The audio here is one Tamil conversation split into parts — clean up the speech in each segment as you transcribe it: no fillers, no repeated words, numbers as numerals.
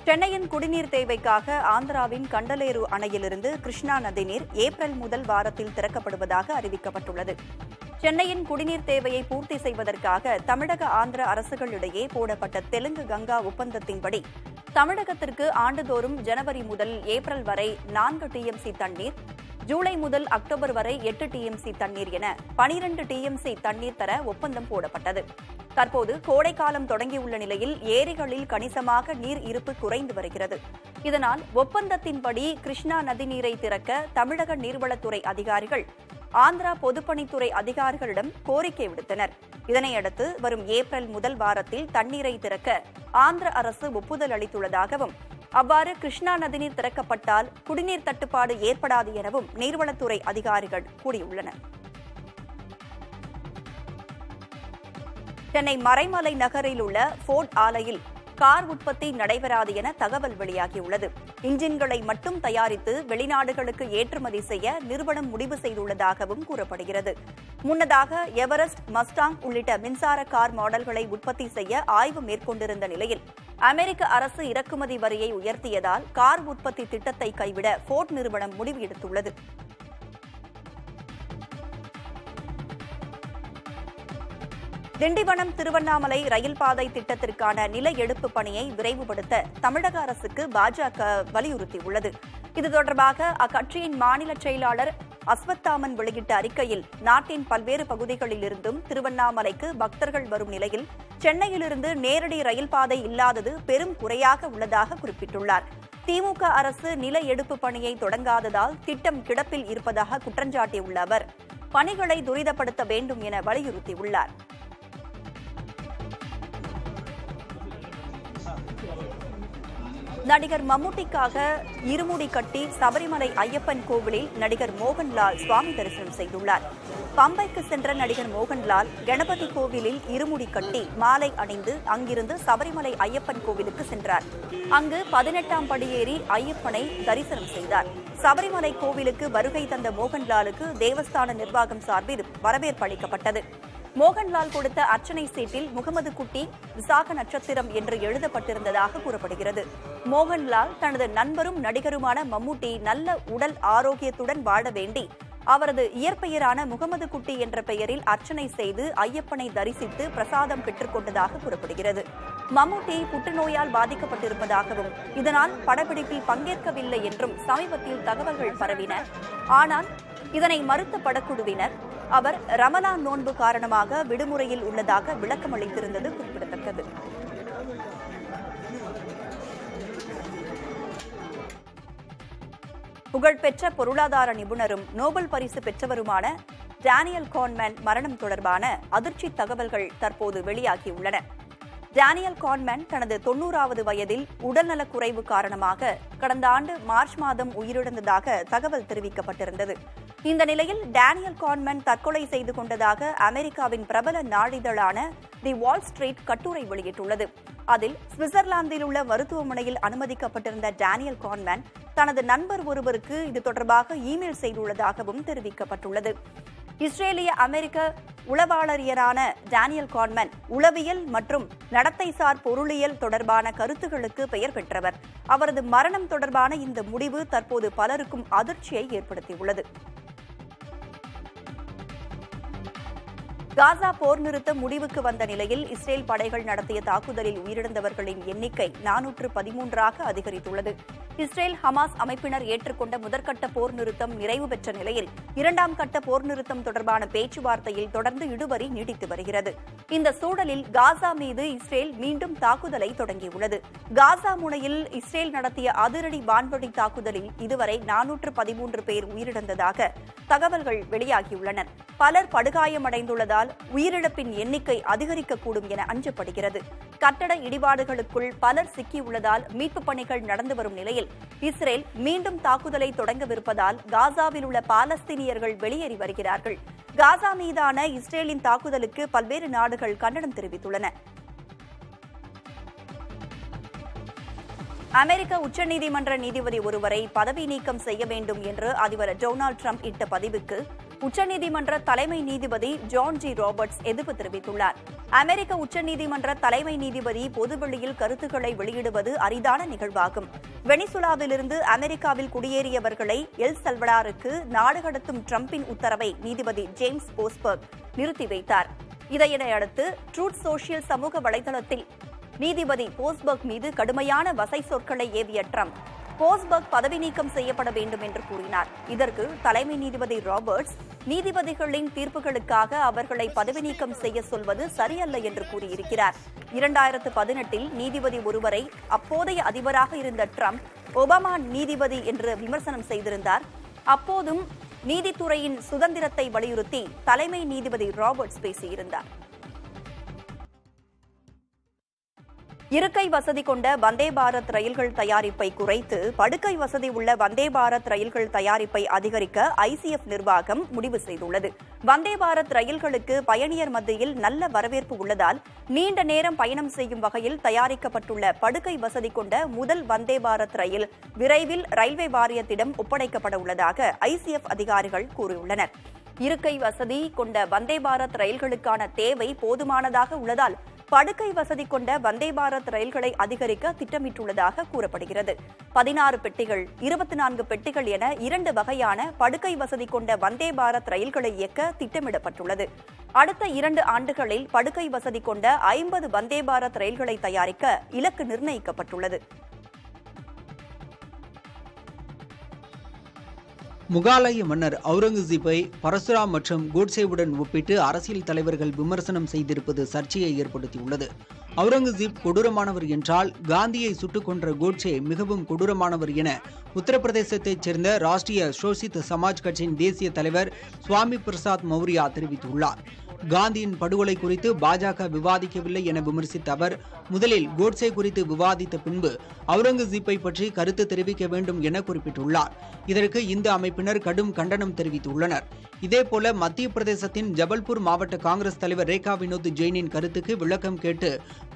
சென்னையின் குடிநீர் தேவைக்காக ஆந்திராவின் கண்டலேரு அணையிலிருந்து கிருஷ்ணா நதிநீர் ஏப்ரல் முதல் வாரத்தில் திறக்கப்படுவதாக அறிவிக்கப்பட்டுள்ளது. சென்னையின் குடிநீர் தேவையை பூர்த்தி செய்வதற்காக தமிழக ஆந்திர அரசுகளிடையே போடப்பட்ட தெலுங்கு கங்கா ஒப்பந்தத்தின்படி தமிழகத்திற்கு ஆண்டுதோறும் ஜனவரி முதல் ஏப்ரல் வரை 4 டிஎம்சி தண்ணீர், ஜூலை முதல் அக்டோபர் வரை 8 டிஎம்சி தண்ணீர் என 12 டிஎம்சி தண்ணீர் தர ஒப்பந்தம் போடப்பட்டது. தற்போது கோடைக்காலம் தொடங்கியுள்ள நிலையில் ஏரிகளில் கணிசமாக நீர் இருப்பு குறைந்து வருகிறது. இதனால் ஒப்பந்தத்தின்படி கிருஷ்ணா நதிநீரை திறக்க தமிழக நீர்வளத்துறை அதிகாரிகள் ஆந்திரா பொதுப்பணித்துறை அதிகாரிகளிடம் கோரிக்கை விடுத்தனர். இதனையடுத்து வரும் ஏப்ரல் முதல் வாரத்தில் தண்ணீரை திறக்க ஆந்திர அரசு ஒப்புதல் அளித்துள்ளதாகவும், அவ்வாறு கிருஷ்ணா நதிநீர் திறக்கப்பட்டால் குடிநீர் தட்டுப்பாடு ஏற்படாது எனவும் நீர்வளத்துறை அதிகாரிகள் கூறியுள்ளனர். சென்னை மறைமலை நகரில் உள்ள ஃபோர்ட் ஆலையில் கார் உற்பத்தி நடைபெறாது என தகவல் வெளியாகியுள்ளது. இன்ஜின்களை மட்டும் தயாரித்து வெளிநாடுகளுக்கு ஏற்றுமதி செய்ய நிறுவனம் முடிவு செய்துள்ளதாகவும் கூறப்படுகிறது. முன்னதாக எவரெஸ்ட், மஸ்டாங் உள்ளிட்ட மின்சார கார் மாடல்களை உற்பத்தி செய்ய ஆய்வு மேற்கொண்டிருந்த நிலையில் அமெரிக்க அரசு இறக்குமதி வரியை உயர்த்தியதால் கார் உற்பத்தி திட்டத்தை கைவிட ஃபோர்ட் நிறுவனம் முடிவு எடுத்துள்ளது. திண்டிவனம் திருவண்ணாமலை ரயில் பாதை திட்டத்திற்கான நில எடுப்பு பணியை விரைவுபடுத்த தமிழக அரசுக்கு பாஜக வலியுறுத்தியுள்ளது. இது தொடர்பாக அக்கட்சியின் மாநில செயலாளர் அஸ்வத்தாமன் வெளியிட்ட அறிக்கையில், நாட்டின் பல்வேறு பகுதிகளில் இருந்தும் திருவண்ணாமலைக்கு பக்தர்கள் வரும் நிலையில் சென்னையிலிருந்து நேரடி ரயில் பாதை இல்லாதது பெரும் குறையாக உள்ளதாக குறிப்பிட்டுள்ளார். திமுக அரசு நில எடுப்பு பணியை தொடங்காததால் திட்டம் கிடப்பில் இருப்பதாக குற்றஞ்சாட்டியுள்ள அவர் பணிகளை துரிதப்படுத்த வேண்டும் என வலியுறுத்தியுள்ளார். நடிகர் மம்முட்டிக்காக இருமுடி கட்டி சபரிமலை ஐயப்பன் கோவிலில் நடிகர் மோகன்லால் சுவாமி தரிசனம் செய்துள்ளார். பம்பைக்கு சென்ற நடிகர் மோகன்லால் கணபதி கோவிலில் இருமுடி கட்டி மாலை அணிந்து அங்கிருந்து சபரிமலை ஐயப்பன் கோவிலுக்கு சென்றார். அங்கு 18ஆம் படியேறி ஐயப்பனை தரிசனம் செய்தார். சபரிமலை கோவிலுக்கு வருகை தந்த மோகன்லாலுக்கு தேவஸ்தான நிர்வாகம் சார்பில் வரவேற்பு அளிக்கப்பட்டது. மோகன்லால் கொடுத்த அர்ச்சனை சீட்டில் முகமது குட்டி விசாக நட்சத்திரம் என்று எழுதப்பட்டிருந்ததாக கூறப்படுகிறது. மோகன்லால் தனது நண்பரும் நடிகருமான மம்முட்டி நல்ல உடல் ஆரோக்கியத்துடன் வாழ வேண்டி அவரது இயற்பெயரான முகமது குட்டி என்ற பெயரில் அர்ச்சனை செய்து ஐயப்பனை தரிசித்து பிரசாதம் பெற்றுக் கொண்டதாக கூறப்படுகிறது. மம்முட்டி புற்றுநோயால் பாதிக்கப்பட்டிருப்பதாகவும் இதனால் படப்பிடிப்பில் பங்கேற்கவில்லை என்றும் சமீபத்தில் தகவல்கள் பரவின. ஆனால் இதனை மறுத்த படக்குழுவினர் அவர் ரமலான் நோன்பு காரணமாக விடுமுறையில் உள்ளதாக விளக்கமளித்திருந்தது குறிப்பிடத்தக்கது. புகழ்பெற்ற பொருளாதார நிபுணரும் நோபல் பரிசு பெற்றவருமான டேனியல் கான்மேன் மரணம் தொடர்பான அதிர்ச்சி தகவல்கள் தற்போது வெளியாகியுள்ளன. டேனியல் கான்மேன் தனது 90வது வயதில் உடல்நலக்குறைவு காரணமாக கடந்த ஆண்டு மார்ச் மாதம் உயிரிழந்ததாக தகவல் தெரிவிக்கப்பட்டிருந்தது. இந்த நிலையில் டேனியல் கான்மேன் தற்கொலை செய்து கொண்டதாக அமெரிக்காவின் பிரபல நாளிதழான தி வால் ஸ்ட்ரீட் கட்டுரை வெளியிட்டுள்ளது. அதில் சுவிட்சர்லாந்தில் உள்ள மருத்துவமனையில் அனுமதிக்கப்பட்டிருந்த டேனியல் கான்மேன் தனது நண்பர் ஒருவருக்கு இது தொடர்பாக இமெயில் செய்துள்ளதாகவும் தெரிவிக்கப்பட்டுள்ளது. இஸ்ரேலிய அமெரிக்க உளவாளரியரான டேனியல் கான்மேன் உளவியல் மற்றும் நடத்தைசார் பொருளியல் தொடர்பான கருத்துகளுக்கு பெயர் பெற்றவர். அவரது மரணம் தொடர்பான இந்த முடிவு தற்போது பலருக்கும் அதிர்ச்சியை ஏற்படுத்தியுள்ளது. காசா போர் நிறுத்தம் முடிவுக்கு வந்த நிலையில் இஸ்ரேல் படைகள் நடத்திய தாக்குதலில் உயிரிழந்தவர்களின் எண்ணிக்கை 413ஆக அதிகரித்துள்ளது. இஸ்ரேல் ஹமாஸ் அமைப்பினர் ஏற்றுக்கொண்ட முதற்கட்ட போர் நிறுத்தம் நிறைவு பெற்ற நிலையில் 2ஆம் கட்ட போர் நிறுத்தம் தொடர்பான பேச்சுவார்த்தையில் தொடர்ந்து இழுபறி நீடித்து வருகிறது. இந்த சூழலில் காசா மீது இஸ்ரேல் மீண்டும் தாக்குதலை தொடங்கியுள்ளது. காசா முனையில் இஸ்ரேல் நடத்திய அதிரடி வான்வழி தாக்குதலில் இதுவரை 413 பேர் உயிரிழந்ததாக தகவல்கள் வெளியாகியுள்ளன. பலர் படுகாயமடைந்துள்ளதால் உயிரிழப்பின் எண்ணிக்கை அதிகரிக்கக்கூடும் என அஞ்சப்படுகிறது. கட்டட இடிபாடுகளுக்குள் பலர் சிக்கியுள்ளதால் மீட்புப் பணிகள் நடந்து வரும் நிலையில் இஸ்ரேல் மீண்டும் தாக்குதலை தொடங்கவிருப்பதால் காசாவில் உள்ள பாலஸ்தீனியர்கள் வெளியேறி வருகிறார்கள். காசா மீதான இஸ்ரேலின் தாக்குதலுக்கு பல்வேறு நாடுகள் கண்டனம் தெரிவித்துள்ளன. அமெரிக்க உச்சநீதிமன்ற நீதிபதி ஒருவரை பதவி நீக்கம் செய்ய வேண்டும் என்று அதிபர் டொனால்டு டிரம்ப் இட்ட பதிவுக்கு உச்சநீதிமன்ற தலைமை நீதிபதி ஜான் ஜி ராபர்ட்ஸ் எதிர்ப்பு தெரிவித்துள்ளார். அமெரிக்க உச்சநீதிமன்ற தலைமை நீதிபதி பொதுவெளியில் கருத்துக்களை வெளியிடுவது அரிதான நிகழ்வாகும். வெனிசுலாவிலிருந்து அமெரிக்காவில் குடியேறியவர்களை எல் சல்வடாருக்கு நாடு கடத்தும் டிரம்பின் உத்தரவை நீதிபதி ஜேம்ஸ் போஸ்பர்க் நிறுத்தி வைத்தார். இதையடுத்து ட்ரூத் சோஷியல் சமூக வலைதளத்தில் நீதிபதி போஸ்பர்க் மீது கடுமையான வசை சொற்களை ஏவிய டிரம்ப் போஸ்பர்க் பதவி நீக்கம் செய்யப்பட வேண்டும் என்று கூறினார். இதற்கு தலைமை நீதிபதி ராபர்ட்ஸ் நீதிபதிகளின் தீர்ப்புகளுக்காக அவர்களை பதவி நீக்கம் செய்ய சொல்வது சரியல்ல என்று கூறியிருக்கிறார். 2018 நீதிபதி ஒருவரை அப்போதைய அதிபராக இருந்த டிரம்ப் ஒபாமா நீதிபதி என்று விமர்சனம் செய்திருந்தார். அப்போதும் நீதித்துறையின் சுதந்திரத்தை வலியுறுத்தி தலைமை நீதிபதி ராபர்ட்ஸ் பேசியிருந்தார். இருக்கை வசதி கொண்ட வந்தே பாரத் ரயில்கள் தயாரிப்பை குறைத்து படுக்கை வசதி உள்ள வந்தே பாரத் ரயில்கள் தயாரிப்பை அதிகரிக்க ஐசிஎஃப் நிர்வாகம் முடிவு செய்துள்ளது. வந்தே பாரத் ரயில்களுக்கு பயணியர் மத்தியில் நல்ல வரவேற்பு உள்ளதால் நீண்ட நேரம் பயணம் செய்யும் வகையில் தயாரிக்கப்பட்டுள்ள படுக்கை வசதி கொண்ட முதல் வந்தே பாரத் ரயில் விரைவில் ரயில்வே வாரியத்திடம் ஒப்படைக்கப்பட உள்ளதாக ஐசிஎஃப் அதிகாரிகள் கூறியுள்ளனர். இருக்கை வசதி கொண்ட வந்தே பாரத் ரயில்களுக்கான தேவை போதுமானதாக உள்ளதால் படுக்கை வசதி கொண்ட வந்தே பாரத் ரயில்களை அதிகரிக்க திட்டமிட்டுள்ளதாக கூறப்படுகிறது. 16 பெட்டிகள், 24 பெட்டிகள் என 2 வகையான படுக்கை வசதி கொண்ட வந்தே பாரத் ரயில்களை இயக்க திட்டமிடப்பட்டுள்ளது. அடுத்த 2 ஆண்டுகளில் படுக்கை வசதி கொண்ட 50 வந்தே பாரத் ரயில்களை தயாரிக்க இலக்கு நிர்ணயிக்கப்பட்டுள்ளது. முகாலய மன்னர் அவுரங்கசீப்பை பரசுராம் மற்றும் கோட்சேவுடன் ஒப்பிட்டு அரசியல் தலைவர்கள் விமர்சனம் செய்திருப்பது சர்ச்சையை ஏற்படுத்தியுள்ளது. அவுரங்கசீப் கொடூரமானவர் என்றால் காந்தியை சுட்டுக் கொன்ற கோட்சே மிகவும் கொடூரமானவர் என உத்தரப்பிரதேசத்தைச் சேர்ந்த ராஷ்டிரிய சோஷித் சமாஜ் கட்சியின் தேசிய தலைவர் சுவாமி பிரசாத் மௌரியா தெரிவித்துள்ளார். காந்தியின் படுகொலை குறித்து பாஜக விவாதிக்கவில்லை என விமர்சித்த அவர் முதலில் கோட்சே குறித்து விவாதித்த பின்பு அவுரங்கசீப்பை பற்றி கருத்து தெரிவிக்க வேண்டும் என குறிப்பிட்டுள்ளார். இதற்கு இந்து அமைப்பினர் கடும் கண்டனம் தெரிவித்துள்ளனர். இதேபோல மத்திய பிரதேசத்தின் ஜபல்பூர் மாவட்ட காங்கிரஸ் தலைவர் ரேகா வினோத் ஜெயினின் கருத்துக்கு விளக்கம் கேட்டு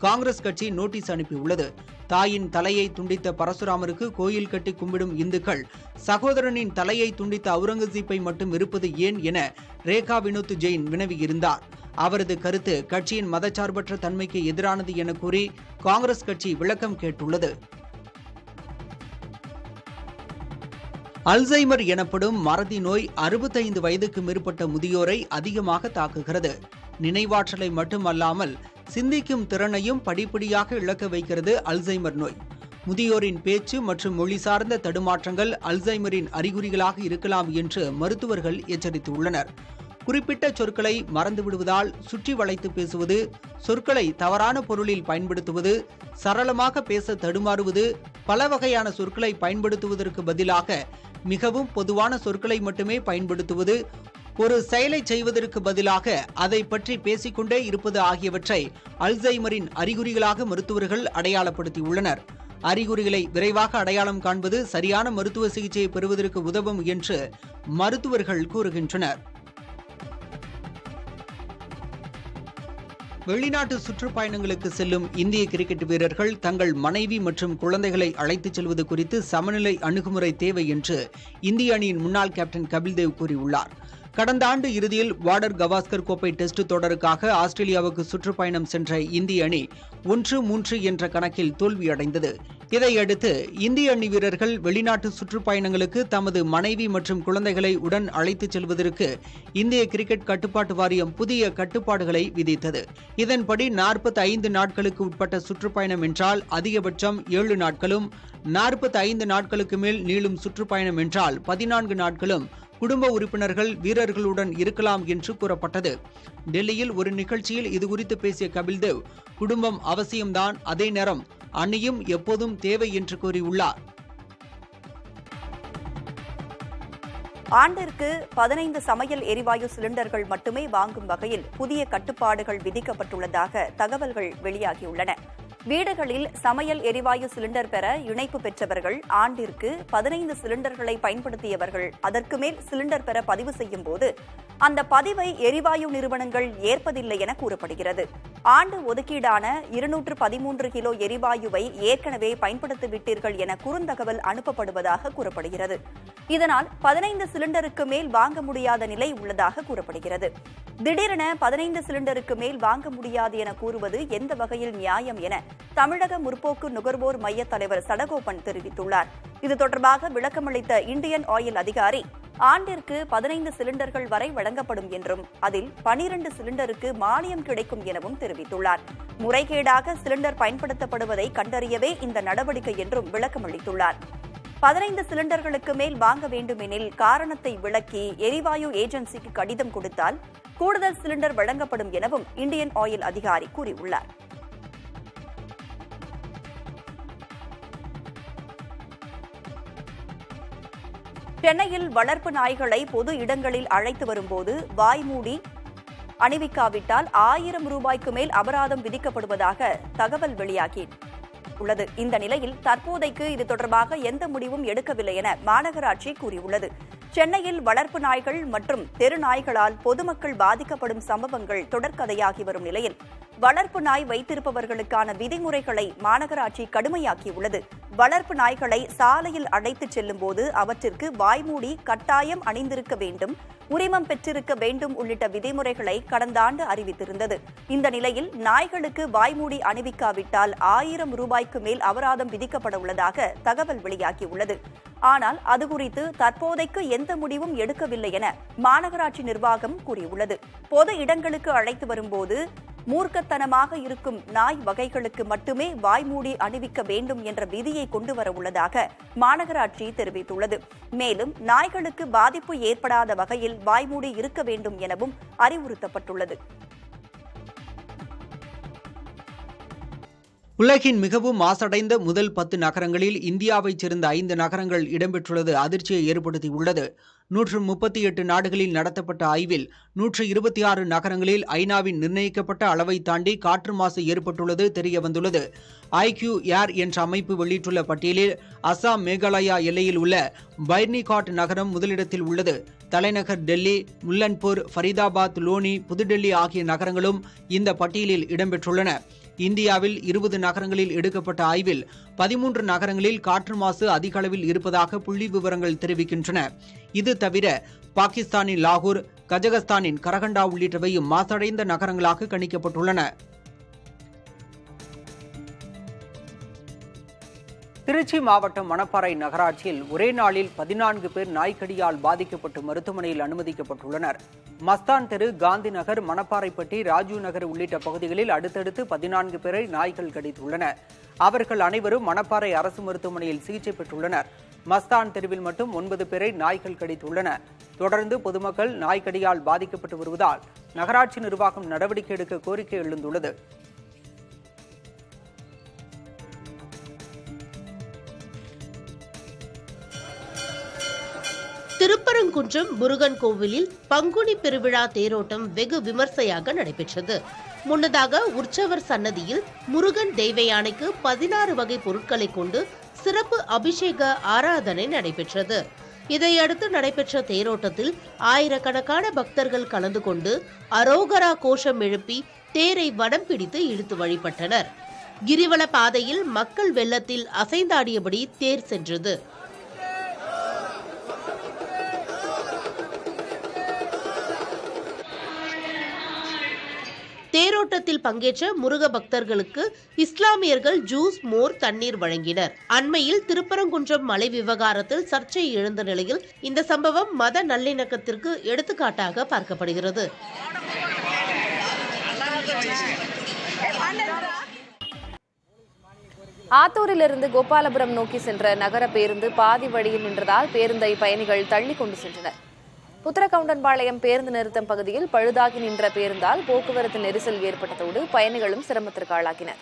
காங்கிரஸ் கட்சி நோட்டீஸ் அனுப்பியுள்ளது. தாயின் தலையை துண்டித்த பரசுராமருக்கு கோயில் கட்டி கும்பிடும் இந்துக்கள் சகோதரனின் தலையை துண்டித்த அவுரங்கசீப்பை மட்டும் இருப்பது ஏன் என ரேகா வினோத் ஜெயின் வினவியிருந்தார். அவரது கருத்து கட்சியின் மதச்சார்பற்ற தன்மைக்கு எதிரானது என கூறி காங்கிரஸ் கட்சி விளக்கம் கேட்டுள்ளது. அல்சைமர் எனப்படும் மறதி நோய் 65 வயதுக்கு மேற்பட்ட முதியோரை அதிகமாக தாக்குகிறது. நினைவாற்றலை மட்டுமல்லாமல் சிந்திக்கும் திறனையும் படிப்படியாக இழக்க வைக்கிறது அல்சைமர் நோய். முதியோரின் பேச்சு மற்றும் மொழி சார்ந்த தடுமாற்றங்கள் அல்சைமரின் அறிகுறிகளாக இருக்கலாம் என்று மருத்துவர்கள் எச்சரித்துள்ளனர். குறிப்பிட்ட சொற்களை மறந்துவிடுவதால் சுற்றி வளைத்து பேசுவது, சொற்களை தவறான பொருளில் பயன்படுத்துவது, சரளமாக பேச தடுமாறுவது, பல வகையான சொற்களை பயன்படுத்துவதற்கு பதிலாக மிகவும் பொதுவான சொற்களை மட்டுமே பயன்படுத்துவது, ஒரு செயலை செய்வதற்கு பதிலாக அதை பற்றி பேசிக்கொண்டே இருப்பது ஆகியவற்றை அல்சைமரின் அறிகுறிகளாக மருத்துவர்கள் அடையாளப்படுத்தியுள்ளனர். அறிகுறிகளை விரைவாக அடையாளம் காண்பது சரியான மருத்துவ சிகிச்சையை பெறுவதற்கு உதவும் என்று மருத்துவர்கள் கூறுகின்றனர். வெளிநாட்டு சுற்றுப்பயணங்களுக்கு செல்லும் இந்திய கிரிக்கெட் வீரர்கள் தங்கள் மனைவி மற்றும் குழந்தைகளை அழைத்துச் செல்வது குறித்து சமநிலை அணுகுமுறை தேவை என்று இந்திய அணியின் முன்னாள் கேப்டன் கபில்தேவ் கூறியுள்ளார். கடந்த ஆண்டு இறுதியில் பார்டர் கவாஸ்கர் கோப்பை டெஸ்ட் தொடருக்காக ஆஸ்திரேலியாவுக்கு சுற்றுப்பயணம் சென்ற இந்திய அணி 1-3 என்ற கணக்கில் தோல்வியடைந்தது. இதையடுத்து இந்திய அணி வீரர்கள் வெளிநாட்டு சுற்றுப்பயணங்களுக்கு தமது மனைவி மற்றும் குழந்தைகளை உடன் அழைத்துச் செல்வதற்கு இந்திய கிரிக்கெட் கட்டுப்பாட்டு வாரியம் புதிய கட்டுப்பாடுகளை விதித்தது. இதன்படி 45 நாட்களுக்கு உட்பட்ட சுற்றுப்பயணம் என்றால் அதிகபட்சம் 7 நாட்களும், 45 நாட்களுக்கு மேல் நீளும் சுற்றுப்பயணம் என்றால் 14 நாட்களும் குடும்ப உறுப்பினர்கள் வீரர்களுடன் இருக்கலாம் என்று கூறப்பட்டது. டெல்லியில் ஒரு நிகழ்ச்சியில் இதுகுறித்து பேசிய கபில்தேவ், குடும்பம் அவசியம்தான், அதே நேரம் அணியும் எப்போதும் தேவை என்று கூறியுள்ளார். ஆண்டிற்கு 15 சமையல் எரிவாயு சிலிண்டர்கள் மட்டுமே வாங்கும் வகையில் புதிய கட்டுப்பாடுகள் விதிக்கப்பட்டுள்ளதாக தகவல்கள் வெளியாகியுள்ளன. வீடுகளில் சமையல் எரிவாயு சிலிண்டர் பெற இணைப்பு பெற்றவர்கள் ஆண்டிற்கு 15 சிலிண்டர்களை பயன்படுத்தியவர்கள் அதற்கு மேல் சிலிண்டர் பெற பதிவு செய்யும் போது அந்த பதிவை எரிவாயு நிறுவனங்கள் ஏற்பதில்லை என கூறப்படுகிறது. ஆண்டு ஒதுக்கீடான 213 கிலோ எரிவாயுவை ஏற்கனவே பயன்படுத்திவிட்டீர்கள் என குறுந்தகவல் அனுப்பப்படுவதாக கூறப்படுகிறது. இதனால் 15 சிலிண்டருக்கு மேல் வாங்க முடியாத நிலை உள்ளதாக கூறப்படுகிறது. திடீரென 15 சிலிண்டருக்கு மேல் வாங்க முடியாது என கூறுவது எந்த வகையில் நியாயம் என தமிழக முற்போக்கு நுகர்வோர் மைய தலைவர் சடகோபன் தெரிவித்துள்ளார். இது தொடர்பாக விளக்கமளித்த இந்தியன் ஆயில் அதிகாரி, ஆண்டிற்கு 15 சிலிண்டர்கள் வரை வழங்கப்படும் என்றும் அதில் 12 சிலிண்டருக்கு மானியம் கிடைக்கும் எனவும் தெரிவித்துள்ளார். முறைகேடாக சிலிண்டர் பயன்படுத்தப்படுவதை கண்டறியவே இந்த நடவடிக்கை என்றும் விளக்கமளித்துள்ளார். 15 சிலிண்டர்களுக்கு மேல் வாங்க வேண்டுமெனில் காரணத்தை விளக்கி எரிவாயு ஏஜென்சிக்கு கடிதம் கொடுத்தால் கூடுதல் சிலிண்டர் வழங்கப்படும் எனவும் இந்தியன் ஆயில் அதிகாரி கூறியுள்ளார். சென்னையில் வளர்ப்பு நாய்களை பொது இடங்களில் அழைத்து வரும்போது வாய்மூடி அணிவிக்காவிட்டால் 1000 ரூபாய்க்கு மேல் அபராதம் விதிக்கப்படுவதாக தகவல் வெளியாகி உள்ளது. இந்த நிலையில் தற்போதைக்கு இது தொடர்பாக எந்த முடிவும் எடுக்கவில்லை என மாநகராட்சி கூறியுள்ளது. சென்னையில் வளர்ப்பு நாய்கள் மற்றும் தெரு நாய்களால் பொதுமக்கள் பாதிக்கப்படும் சம்பவங்கள் தொடர்கதையாகி வரும் நிலையில் வளர்ப்பு நாய் வைத்திருப்பவர்களுக்கான விதிமுறைகளை மாநகராட்சி கடுமையாக்கியுள்ளது. வளர்ப்பு நாய்களை சாலையில் அழைத்துச் செல்லும் போது அவற்றிற்கு வாய்மூடி கட்டாயம் அணிந்திருக்க வேண்டும், உரிமம் பெற்றிருக்க வேண்டும் உள்ளிட்ட விதிமுறைகளை கடந்த ஆண்டு அறிவித்திருந்தது. இந்த நிலையில் நாய்களுக்கு வாய்மூடி அணிவிக்காவிட்டால் 1000 ரூபாய்க்கு மேல் அபராதம் விதிக்கப்பட உள்ளதாக தகவல் வெளியாகியுள்ளது. ஆனால் அது குறித்து தற்போதைக்கு எந்த முடிவும் எடுக்கவில்லை என மாநகராட்சி நிர்வாகம் கூறியுள்ளது. பொது இடங்களுக்கு அழைத்து வரும்போது மூர்க்கத்தனமாக இருக்கும் நாய் வகைகளுக்கு மட்டுமே வாய்மூடி அணிவிக்க வேண்டும் என்ற விதியை கொண்டுவர உள்ளதாக மாநகராட்சி தெரிவித்துள்ளது. மேலும் நாய்களுக்கு பாதிப்பு ஏற்படாத வகையில் வாய்மூடி இருக்க வேண்டும் எனவும் அறிவுறுத்தப்பட்டுள்ளது. உலகின் மிகவும் மாசடைந்த முதல் 10 நகரங்களில் இந்தியாவைச் சேர்ந்த 5 நகரங்கள் இடம்பெற்றுள்ளது அதிர்ச்சியை ஏற்படுத்தியுள்ளது. 138 நாடுகளில் நடத்தப்பட்ட ஆய்வில் 126 நகரங்களில் ஐநாவின் நிர்ணயிக்கப்பட்ட அளவை தாண்டி காற்று மாசு ஏற்பட்டுள்ளது தெரியவந்துள்ளது. ஐக்யூ ஏர் என்ற அமைப்பு வெளியிட்டுள்ள பட்டியலில் அசாம் மேகாலயா எல்லையில் உள்ள பைர்னிகாட் நகரம் முதலிடத்தில் உள்ளது. தலைநகர் டெல்லி, முல்லன்பூர், ஃபரிதாபாத், லோனி, புதுடெல்லி ஆகிய நகரங்களும் இந்த பட்டியலில் இடம்பெற்றுள்ளன. இந்தியாவில் 20 நகரங்களில் எடுக்கப்பட்ட ஆய்வில் 13 நகரங்களில் காற்று மாசு அதிக அளவில் இருப்பதாக புள்ளி விவரங்கள் தெரிவிக்கின்றன. இது தவிர பாகிஸ்தானின் லாகூர், கஜகஸ்தானின் கரகண்டா உள்ளிட்டவையும் மாசடைந்த நகரங்களாக கணிக்கப்பட்டுள்ளன. திருச்சி மாவட்டம் மணப்பாறை நகராட்சியில் ஒரே நாளில் 14 பேர் நாய்க்கடியால் பாதிக்கப்பட்டு மருத்துவமனையில் அனுமதிக்கப்பட்டுள்ளனர். மஸ்தான் தெரு, காந்தி நகர், மணப்பாறைப்பட்டி, ராஜீவ் நகர் உள்ளிட்ட பகுதிகளில் அடுத்தடுத்து 14 பேரை நாய்கள் கடித்துள்ளன. அவர்கள் அனைவரும் மணப்பாறை அரசு மருத்துவமனையில் சிகிச்சை பெற்றுள்ளனர். மஸ்தான் தெருவில் மட்டும் 9 பேரை நாய்கள் கடித்துள்ளன. தொடர்ந்து பொதுமக்கள் நாய்க்கடியால் பாதிக்கப்பட்டு வருவதால் நகராட்சி நிர்வாகம் நடவடிக்கை எடுக்க கோரிக்கை எழுந்துள்ளது. திருப்பரங்குன்றம் முருகன் கோவிலில் பங்குனி பெருவிழா தேரோட்டம் வெகு விமர்சையாக நடைபெற்றது. முன்னதாக உற்சவர் சன்னதியில் முருகன் தெய்வ யானைக்கு 16 வகை பொருட்களை கொண்டு சிறப்பு அபிஷேக ஆராதனை நடைபெற்றது. இதையடுத்து நடைபெற்ற தேரோட்டத்தில் ஆயிரக்கணக்கான பக்தர்கள் கலந்து கொண்டு அரோகரா கோஷம் எழுப்பி தேரை வடம் பிடித்து இழுத்து வழிபட்டனர். கிரிவல பாதையில் மக்கள் வெள்ளத்தில் அசைந்தாடியபடி தேர் சென்றது. தேரோட்டத்தில் பங்கேற்ற முருக பக்தர்களுக்கு இஸ்லாமியர்கள் ஜூஸ், மோர், தண்ணீர் வழங்கினர். அண்மையில் திருப்பரங்குன்றம் மலை விவகாரத்தில் சர்ச்சை எழுந்த நிலையில் இந்த சம்பவம் மத நல்லிணக்கத்திற்கு எடுத்துக்காட்டாக பார்க்கப்படுகிறது. ஆத்தூரிலிருந்து கோபாலபுரம் நோக்கி சென்ற நகர பேருந்து பாதி வழியில் நின்றதால் பேருந்தை பயணிகள் தள்ளி கொண்டு சென்றனர். உத்தரகவுண்டன்பாளையம் பேருந்து நிறுத்தம் பகுதியில் பழுதாகி நின்ற பேருந்தால் போக்குவரத்து நெரிசல் ஏற்பட்டதோடு பயணிகளும் சிரமத்திற்கு ஆளாகினர்.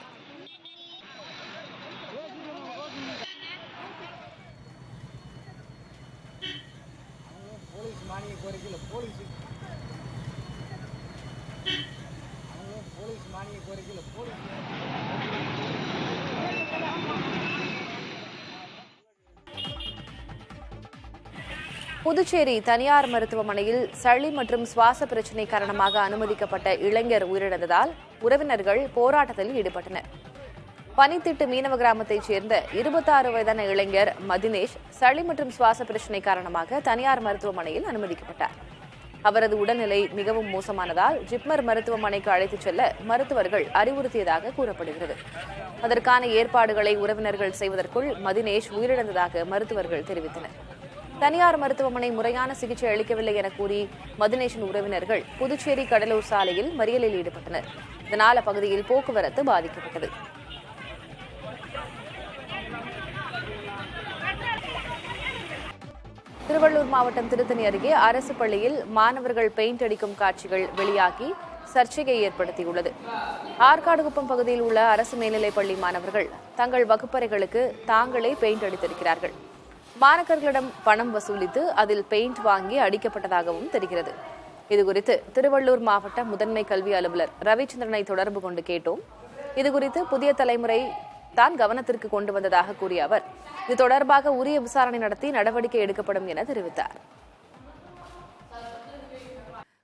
புதுச்சேரி தனியார் மருத்துவமனையில் சளி மற்றும் சுவாச பிரச்சினை காரணமாக அனுமதிக்கப்பட்ட இளைஞர் உயிரிழந்ததால் உறவினர்கள் போராட்டத்தில் ஈடுபட்டனர். பனித்திட்டு மீனவ கிராமத்தைச் சேர்ந்த 26 வயதான இளைஞர் மதினேஷ் சளி மற்றும் சுவாச பிரச்சினை காரணமாக தனியார் மருத்துவமனையில் அனுமதிக்கப்பட்டார். அவரது உடல்நிலை மிகவும் மோசமானதால் ஜிப்மர் மருத்துவமனைக்கு அழைத்துச் செல்ல மருத்துவர்கள் அறிவுறுத்தியதாக கூறப்படுகிறது. அதற்கான ஏற்பாடுகளை உறவினர்கள் செய்வதற்குள் மதினேஷ் உயிரிழந்ததாக மருத்துவர்கள் தெரிவித்தனர். தனியார் மருத்துவமனை முறையான சிகிச்சை அளிக்கவில்லை என கூறி மதினேஷின் உறவினர்கள் புதுச்சேரி கடலூர் சாலையில் மறியலில் ஈடுபட்டனர். இதனால் அப்பகுதியில் போக்குவரத்து பாதிக்கப்பட்டது. திருவள்ளூர் மாவட்டம் திருத்தணி அருகே அரசு பள்ளியில் மாணவர்கள் பெயிண்ட் அடிக்கும் காட்சிகள் வெளியாகி சர்ச்சையை ஏற்படுத்தியுள்ளது. ஆற்காடுகுப்பம் பகுதியில் உள்ள அரசு மேல்நிலைப் பள்ளி மாணவர்கள் தங்கள் வகுப்பறைகளுக்கு தாங்களே பெயிண்ட் அடித்திருக்கிறார்கள். மாணவர்களிடம் பணம் வசூலித்து அதில் பெயிண்ட் வாங்கி அடிக்கப்பட்டதாகவும் தெரிகிறது. இதுகுறித்து திருவள்ளூர் மாவட்ட முதன்மை கல்வி அலுவலர் ரவிச்சந்திரனை தொடர்பு கொண்டு கேட்டோம். இதுகுறித்து புதிய தலைமுறை தான் கவனத்திற்கு கொண்டு வந்ததாக கூறிய அவர் இது தொடர்பாக உரிய விசாரணை நடத்தி நடவடிக்கை எடுக்கப்படும் என தெரிவித்தார்.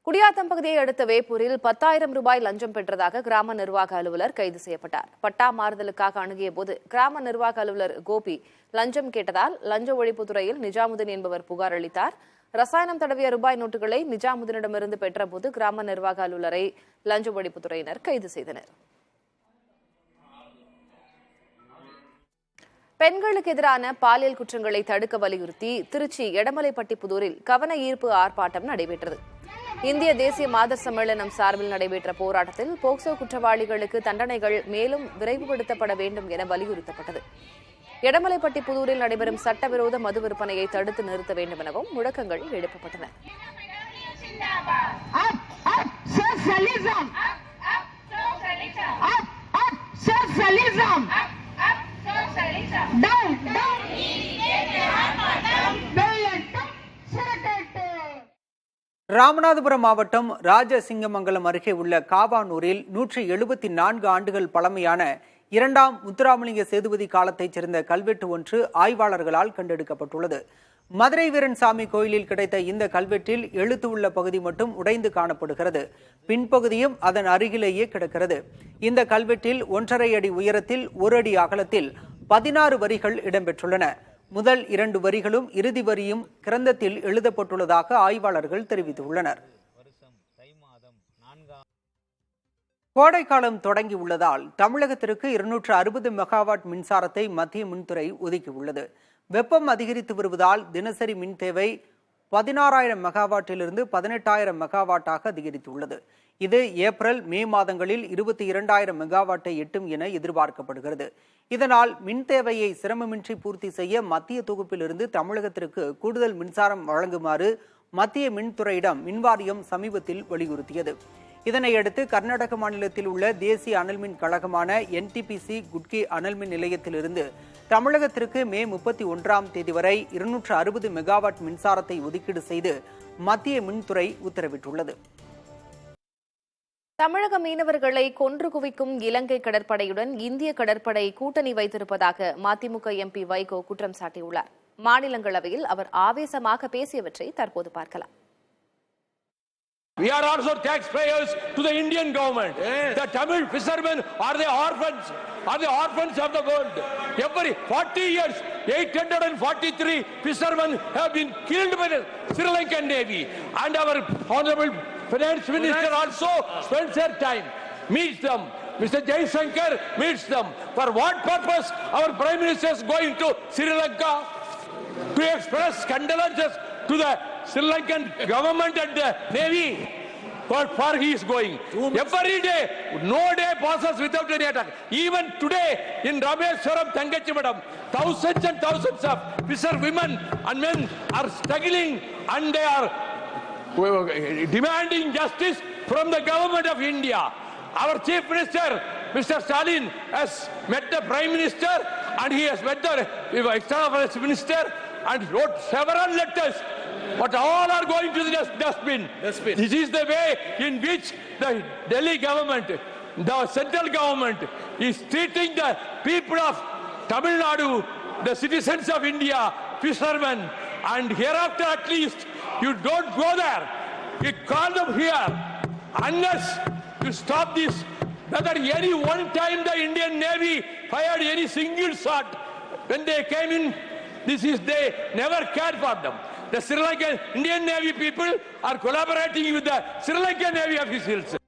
குடியாத்தம் பகுதியை அடுத்த வேப்பூரில் 10,000 ரூபாய் லஞ்சம் பெற்றதாக கிராம நிர்வாக அலுவலர் கைது செய்யப்பட்டார். பட்டா மாறுதலுக்காக அணுகிய போது கிராம நிர்வாக அலுவலர் கோபி லஞ்சம் கேட்டதால் லஞ்ச ஒழிப்புத்துறையில் நிஜாமுதீன் என்பவர் புகார் அளித்தார். ரசாயனம் தடவிய ரூபாய் நோட்டுகளை நிஜாமுதீனிடமிருந்து பெற்றபோது கிராம நிர்வாக அலுவலரை லஞ்ச ஒழிப்புத்துறையினர் கைது செய்தனர். பெண்களுக்கு எதிரான பாலியல் குற்றங்களை தடுக்க வலியுறுத்தி திருச்சி எடமலைப்பட்டி புதூரில் கவன ஈர்ப்பு ஆர்ப்பாட்டம் நடைபெற்றது. இந்திய தேசிய மாதர் சம்மேளனம் சார்பில் நடைபெற்ற போராட்டத்தில் போக்சோ குற்றவாளிகளுக்கு தண்டனைகள் மேலும் விரைவுபடுத்தப்பட வேண்டும் என வலியுறுத்தப்பட்டது. எடமலைப்பட்டி புதூரில் நடைபெறும் சட்டவிரோத மது விற்பனையை தடுத்து நிறுத்த வேண்டும் எனவும் முழக்கங்கள் எழுப்பப்பட்டன. ராமநாதபுரம் மாவட்டம் ராஜசிங்கமங்கலம் அருகே உள்ள காவானூரில் 174 ஆண்டுகள் பழமையான 2ஆம் முத்துராமலிங்க சேதுபதி காலத்தைச் சேர்ந்த கல்வெட்டு ஒன்று ஆய்வாளர்களால் கண்டெடுக்கப்பட்டுள்ளது. மதுரை வீரன்சாமி கோயிலில் கிடைத்த இந்த கல்வெட்டில் எழுத்து உள்ள பகுதி மட்டும் உடைந்து காணப்படுகிறது. பின்பகுதியும் அதன் அருகிலேயே கிடக்கிறது. இந்த கல்வெட்டில் 1.5 அடி உயரத்தில் 1 அடி அகலத்தில் 16 வரிகள் இடம்பெற்றுள்ளன. முதல் 2 வரிகளும் இறுதி வரியும் கிரந்தத்தில் எழுதப்பட்டுள்ளதாக ஆய்வாளர்கள் தெரிவித்துள்ளனர். கோடைக்காலம் தொடங்கியுள்ளதால் தமிழகத்திற்கு 260 மெகாவாட் மின்சாரத்தை மத்திய மின்துறை ஒதுக்கியுள்ளது. வெப்பம் அதிகரித்து வருவதால் தினசரி மின் தேவை 16,000 மெகாவாட்டிலிருந்து 18,000 மெகாவாட்டாக அதிகரித்துள்ளது. இது ஏப்ரல் மே மாதங்களில் 22,000 மெகாவாட்டை எட்டும் என எதிர்பார்க்கப்படுகிறது. இதனால் மின் தேவையை சிரமமின்றி பூர்த்தி செய்ய மத்திய தொகுப்பிலிருந்து தமிழகத்திற்கு கூடுதல் மின்சாரம் வழங்குமாறு மத்திய மின்துறையிடம் மின்வாரியம் சமீபத்தில் வலியுறுத்தியது. இதனையடுத்து கர்நாடக மாநிலத்தில் உள்ள தேசிய அனல்மின் கழகமான NTPC குட்கி அனல்மின் நிலையத்திலிருந்து தமிழகத்திற்கு மே 31ஆம் தேதி வரை 260 மெகாவாட் மின்சாரத்தை ஒதுக்கீடு செய்து மத்திய மின்துறை உத்தரவிட்டுள்ளது. தமிழக மீனவர்களை கொன்று குவிக்கும் இலங்கை கடற்படையுடன் இந்திய கடற்படை கூட்டணி வைத்திருப்பதாக மதிமுக MP வைகோ குற்றம் சாட்டியுள்ளார். மாநிலங்களவையில் அவர் ஆவேசமாக பேசியவற்றை தற்போது பார்க்கலாம். We are also taxpayers to the Indian government. The Tamil fishermen are the orphans of the world. Every 40 years, 843 fishermen have been killed by the Sri Lankan Navy. And our Honorable Finance Minister also spends their time, meets them. Mr. Jaishankar meets them. For what purpose our Prime Minister is going to Sri Lanka? To express condolences to the Sri Lankan government and the Navy. How far he is going. Every day, no day passes without any attack. Even today in Rameswaram, Thangachimadam, thousands and thousands of fisher women and men are struggling and they are demanding justice from the government of India. Our Chief Minister, Mr. Stalin, has met the Prime Minister and he has met the External Affairs Minister and wrote several letters. But all are going to the dustbin. This is the way in which the Delhi government, the central government, is treating the people of Tamil Nadu, the citizens of India, fishermen, And hereafter, at least, you don't go there. You call them here. Unless you stop this, whether any one time the Indian Navy fired any single shot when they came in, they never cared for them. The Sri Lankan Indian Navy people are collaborating with the Sri Lankan Navy officials.